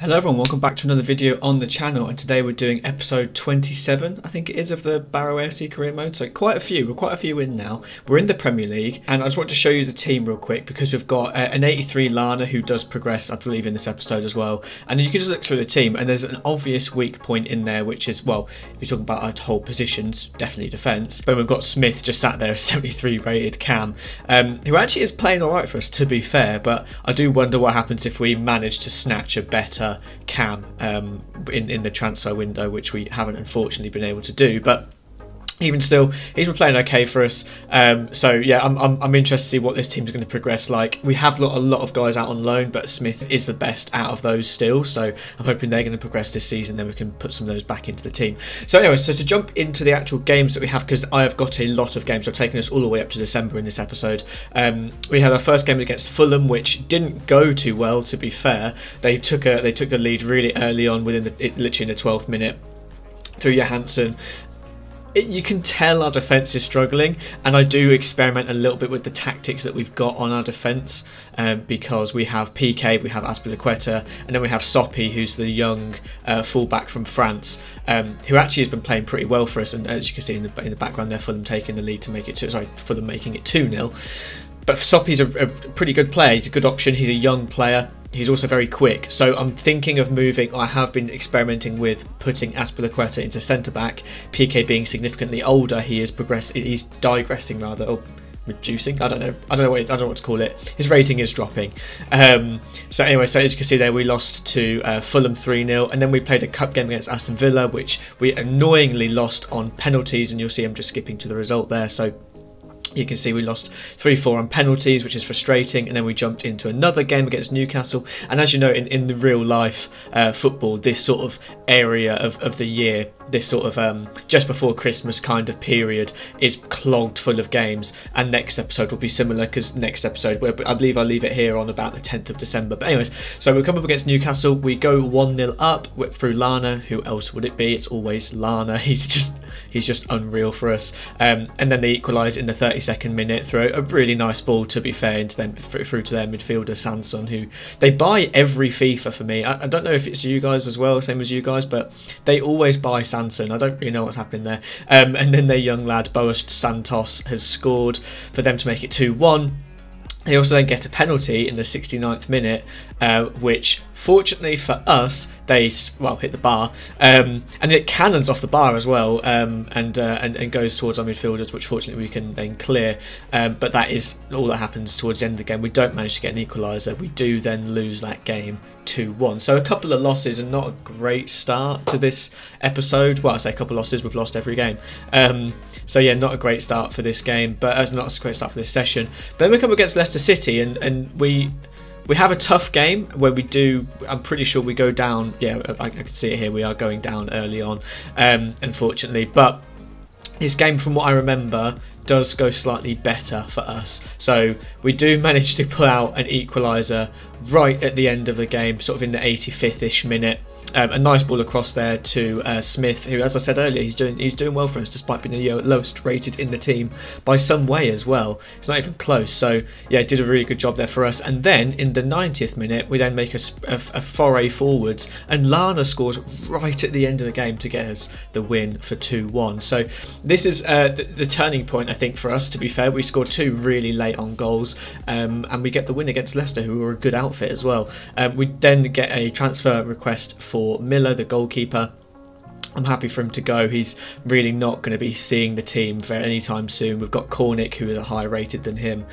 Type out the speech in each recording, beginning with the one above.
Hello everyone, welcome back to another video on the channel, and today we're doing episode 27, I think it is, of the Barrow AFC career mode. So we're quite a few in now. We're in the Premier League, and I just want to show you the team real quick because we've got an 83 Lana who does progress, I believe, in this episode as well. And then you can just look through the team, and there's an obvious weak point in there, which is, well, if you're talking about our whole positions, definitely defence. But we've got Smith just sat there, a 73 rated Cam, who actually is playing alright for us, to be fair, but I do wonder what happens if we manage to snatch a better Cam in the transfer window, which we haven't unfortunately been able to do. But even still, he's been playing okay for us. So yeah, I'm interested to see what this team's going to progress like. We have got a lot of guys out on loan, but Smith is the best out of those still. So I'm hoping they're going to progress this season. Then we can put some of those back into the team. So anyway, so to jump into the actual games that we have, because I have got a lot of games. I've taken us all the way up to December in this episode. We had our first game against Fulham, which didn't go too well. To be fair, they took the lead really early on, literally in the 12th minute through Johansson. You can tell our defence is struggling, and I do experiment a little bit with the tactics that we've got on our defence, because we have PK, we have Azpilicueta, and then we have Soppy, who's the young fullback from France, who actually has been playing pretty well for us. And as you can see in the background there, Fulham taking the lead to make it Fulham making it 2-0. But Soppy's a pretty good player. He's a good option. He's a young player. He's also very quick, so I'm thinking of moving. I have been experimenting with putting Azpilicueta into centre back. PK being significantly older, he's digressing rather, or reducing. I don't know what to call it. His rating is dropping. So anyway, so as you can see there, we lost to Fulham 3-0, and then we played a cup game against Aston Villa, which we annoyingly lost on penalties. And you'll see I'm just skipping to the result there. So you can see we lost 3-4 on penalties, which is frustrating, and then we jumped into another game against Newcastle. And as you know, in the real life football, this sort of area of the year, this sort of just before Christmas kind of period, is clogged full of games. And next episode will be similar, because next episode, I believe I'll leave it here on about the 10th of December. But anyways, so we come up against Newcastle, we go 1-0 up through Lana. Who else would it be? It's always Lana. He's just unreal for us. And then they equalise in the 32nd minute through a really nice ball, to be fair, into them, through to their midfielder Sanson, who they buy every FIFA for me. I don't know if it's you guys as well, same as you guys, but they always buy Sanson. I don't really know what's happening there. And then their young lad Boas Santos has scored for them to make it 2-1. They also then get a penalty in the 69th minute, which fortunately for us, they hit the bar, and it cannons off the bar as well, and goes towards our midfielders, which fortunately we can then clear. But that is all that happens towards the end of the game. We don't manage to get an equaliser. We do then lose that game 2-1. So a couple of losses and not a great start to this episode. Well, I say a couple of losses, we've lost every game. So yeah, not a great start for this game, but not a great start for this session. But then we come against Leicester City, and we have a tough game where we do, I'm pretty sure we go down. Yeah, I can see it here. We are going down early on, unfortunately. But this game, from what I remember, does go slightly better for us. So we do manage to pull out an equaliser right at the end of the game, sort of in the 85th-ish minute. A nice ball across there to Smith, who, as I said earlier, he's doing well for us, despite being the lowest rated in the team by some way as well. It's not even close. So yeah, did a really good job there for us. And then in the 90th minute, we then make a foray forwards, and Lana scores right at the end of the game to get us the win for 2-1. So this is the turning point, I think, for us. To be fair, we scored two really late on goals, and we get the win against Leicester, who were a good outfit as well. We then get a transfer request for Miller, the goalkeeper. I'm happy for him to go. He's really not going to be seeing the team for any time soon. We've got Cornick, who is a higher rated than him,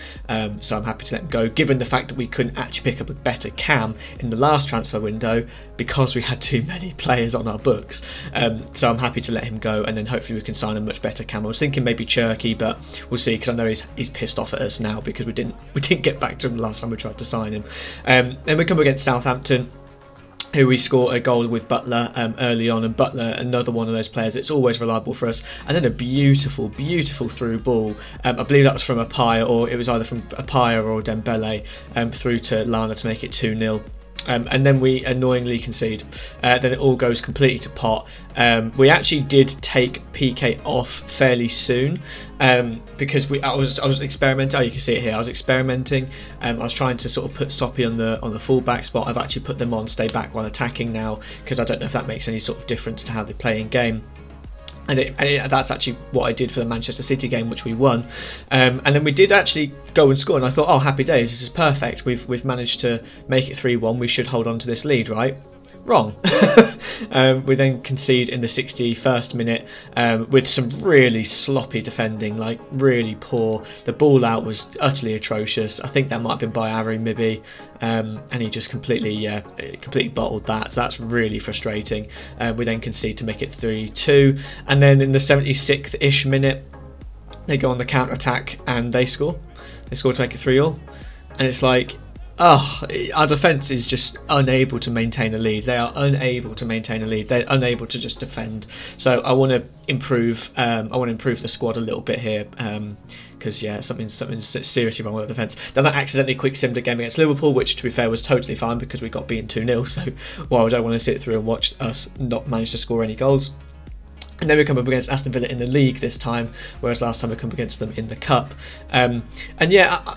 so I'm happy to let him go, given the fact that we couldn't actually pick up a better Cam in the last transfer window because we had too many players on our books. So I'm happy to let him go, and then hopefully we can sign a much better Cam. I was thinking maybe Cherky, but we'll see, because I know he's pissed off at us now because we didn't get back to him the last time we tried to sign him. Then we come against Southampton, who we score a goal with Butler early on, and Butler, another one of those players that's always reliable for us. And then a beautiful through ball, I believe that was from Apaya, or it was either from Apaya or Dembele, through to Lana to make it 2-0. and then we annoyingly concede. Then it all goes completely to pot. We actually did take PK off fairly soon because I was experimenting. Oh, you can see it here. I was experimenting. I was trying to sort of put Soppy on the fullback spot. I've actually put them on stay back while attacking now, because I don't know if that makes any sort of difference to how they play in game. And that's actually what I did for the Manchester City game, which we won. And then we did actually go and score, and I thought, oh, happy days, this is perfect. We've managed to make it 3-1. We should hold on to this lead, right? Wrong. We then concede in the 61st minute with some really sloppy defending, like really poor. The ball out was utterly atrocious. I think that might have been by Ari maybe, and he just completely bottled that. So that's really frustrating. We then concede to make it 3-2, and then in the 76th-ish minute, they go on the counter attack and they score. They score to make it 3-all, and it's like, oh, our defence is just unable to maintain a lead. They are unable to maintain a lead. They're unable to just defend. So I want to improve. I want to improve the squad a little bit here, because yeah, something's seriously wrong with the defence. Then I accidentally quick simmed a game against Liverpool, which to be fair was totally fine because we got beaten 2-0. So why would I want to sit through and watch us not manage to score any goals? And then we come up against Aston Villa in the league this time, whereas last time we come against them in the cup. And yeah,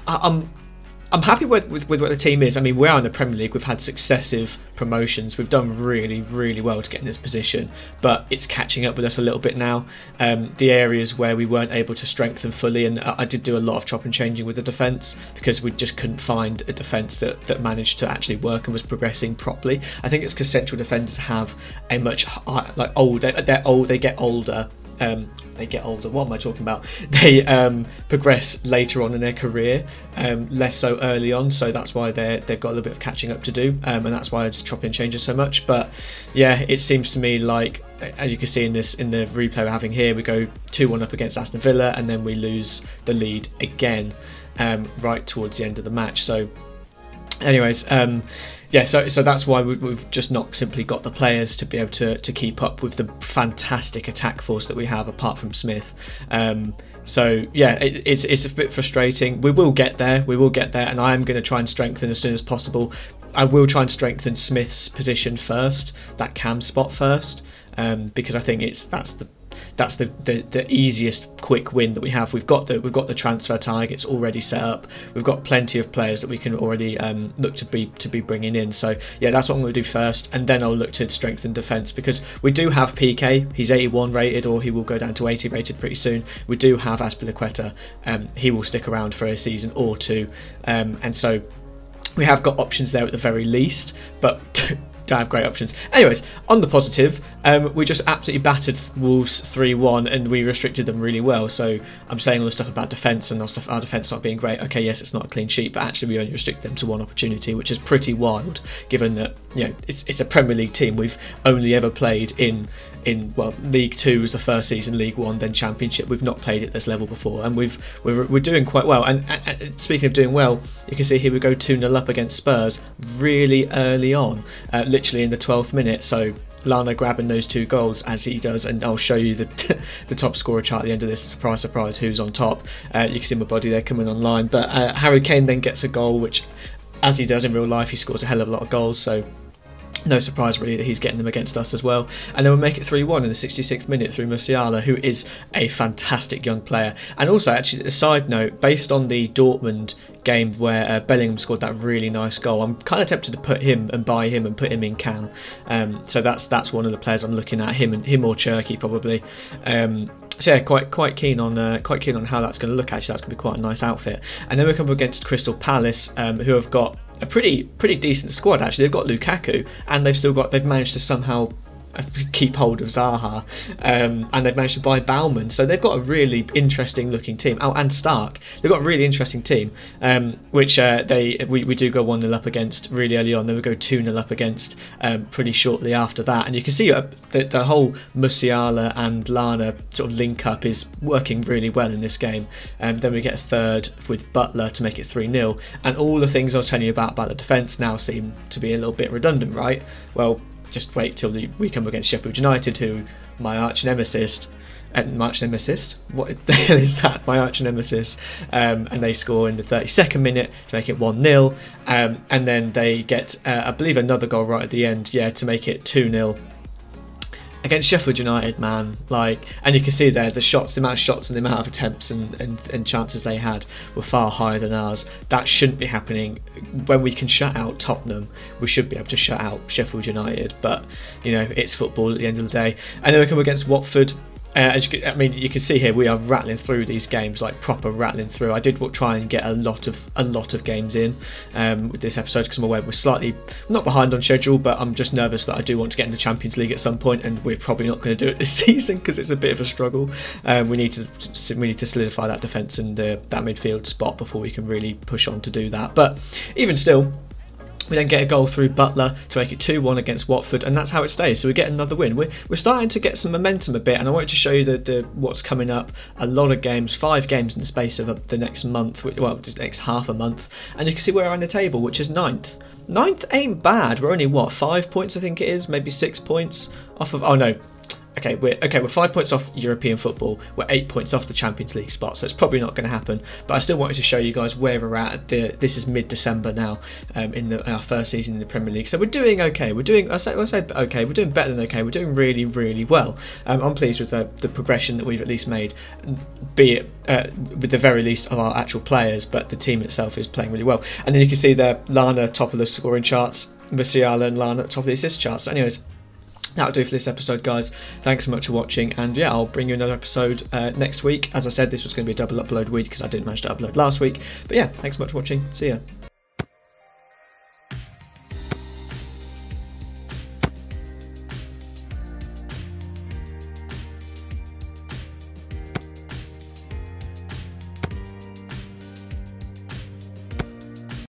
I'm happy with what the team is. I mean, we are in the Premier League. We've had successive promotions. We've done really, really well to get in this position, but it's catching up with us a little bit now. The areas where we weren't able to strengthen fully, and I did do a lot of chop and changing with the defence because we just couldn't find a defence that managed to actually work and was progressing properly. I think it's because central defenders have a much like older. They're old. They get older. What am I talking about? They progress later on in their career, less so early on, so that's why they've got a little bit of catching up to do, and that's why it's chopping and changing so much. But yeah, it seems to me like, as you can see in the replay we're having here, we go 2-1 up against Aston Villa, and then we lose the lead again right towards the end of the match. So anyways, yeah, so that's why we've just not simply got the players to be able to keep up with the fantastic attack force that we have, apart from Smith. So yeah, it's a bit frustrating. We will get there, and I am going to try and strengthen as soon as possible. I will try and strengthen Smith's position first, that cam spot first, because I think that's the easiest quick win that we have. We've got the transfer targets already set up. We've got plenty of players that we can already look to be bringing in. So yeah, that's what I'm going to do first, and then I'll look to strengthen defence, because we do have PK. He's 81 rated, or he will go down to 80 rated pretty soon. We do have Azpilicueta. He will stick around for a season or two, and so we have got options there at the very least, but don't have great options. Anyways, on the positive, we just absolutely battered Wolves 3-1, and we restricted them really well. So I'm saying all the stuff about defence and our defence not being great. Okay, yes, it's not a clean sheet, but actually we only restricted them to one opportunity, which is pretty wild, given that, you know, it's a Premier League team. We've only ever played in well, League 2 was the first season, League 1, then Championship. We've not played at this level before, and we're doing quite well. And speaking of doing well, you can see here we go 2-0 up against Spurs really early on, literally in the 12th minute. So Lana grabbing those 2 goals as he does, and I'll show you the top scorer chart at the end of this. Surprise, surprise, who's on top. You can see my body there coming online. But Harry Kane then gets a goal, which, as he does in real life, he scores a hell of a lot of goals. So no surprise really that he's getting them against us as well. And then we'll make it 3-1 in the 66th minute through Musiala, who is a fantastic young player. And also, actually, a side note, based on the Dortmund game where Bellingham scored that really nice goal, I'm kind of tempted to put him and buy him and put him in Can. So that's one of the players I'm looking at, him or Cherky probably. So yeah, quite keen on how that's going to look. Actually, that's going to be quite a nice outfit. And then we come up against Crystal Palace, who have got a pretty decent squad. Actually, they've got Lukaku, and they've managed to somehow keep hold of Zaha, and they've managed to buy Bauman, so they've got a really interesting looking team. Oh, and Stark, they've got a really interesting team, which we do go 1-0 up against really early on. Then we go 2-0 up against pretty shortly after that, and you can see the whole Musiala and Lana sort of link up is working really well in this game. Then we get a third with Butler to make it 3-0, and all the things I was telling you about the defence now seem to be a little bit redundant, right? Well, just wait till we come against Sheffield United, who my arch nemesis. and my arch nemesis. What the hell is that? My arch nemesis. And they score in the 32nd minute to make it 1-0. And then they get, I believe, another goal right at the end, yeah, to make it 2-0. Against Sheffield United, man, like, and you can see there the shots, the amount of shots and the amount of attempts and chances they had were far higher than ours. That shouldn't be happening. When we can shut out Tottenham, we should be able to shut out Sheffield United. But you know, it's football at the end of the day. And then we come against Watford. As you can see here, we are rattling through these games, like proper rattling through. I did try and get a lot of games in with this episode because I'm aware we're slightly not behind on schedule, but I'm just nervous that I do want to get in the Champions League at some point, and we're probably not going to do it this season because it's a bit of a struggle. We need to solidify that defence and that midfield spot before we can really push on to do that. But even still, we then get a goal through Butler to make it 2-1 against Watford, and that's how it stays. So we get another win. We're starting to get some momentum a bit, and I wanted to show you the what's coming up. A lot of games, 5 games in the space of the next month, well, the next half a month, and you can see where we're on the table, which is 9th. 9th ain't bad. We're only, what, 5 points, I think it is, maybe 6 points off of, oh no. Okay, we're 5 points off European football. We're 8 points off the Champions League spot, so it's probably not going to happen. But I still wanted to show you guys where we're at. This is mid-December now, in our first season in the Premier League. So we're doing okay. We're doing, I say okay. We're doing better than okay. We're doing really, really well. I'm pleased with the progression that we've at least made, be it with the very least of our actual players, but the team itself is playing really well. And then you can see there, Lana top of the scoring charts, Musiala and Lana top of the assist charts. So anyways, that'll do for this episode, guys. Thanks so much for watching, and yeah, I'll bring you another episode next week. As I said, this was going to be a double upload week because I didn't manage to upload last week. But yeah, thanks so much for watching. See ya.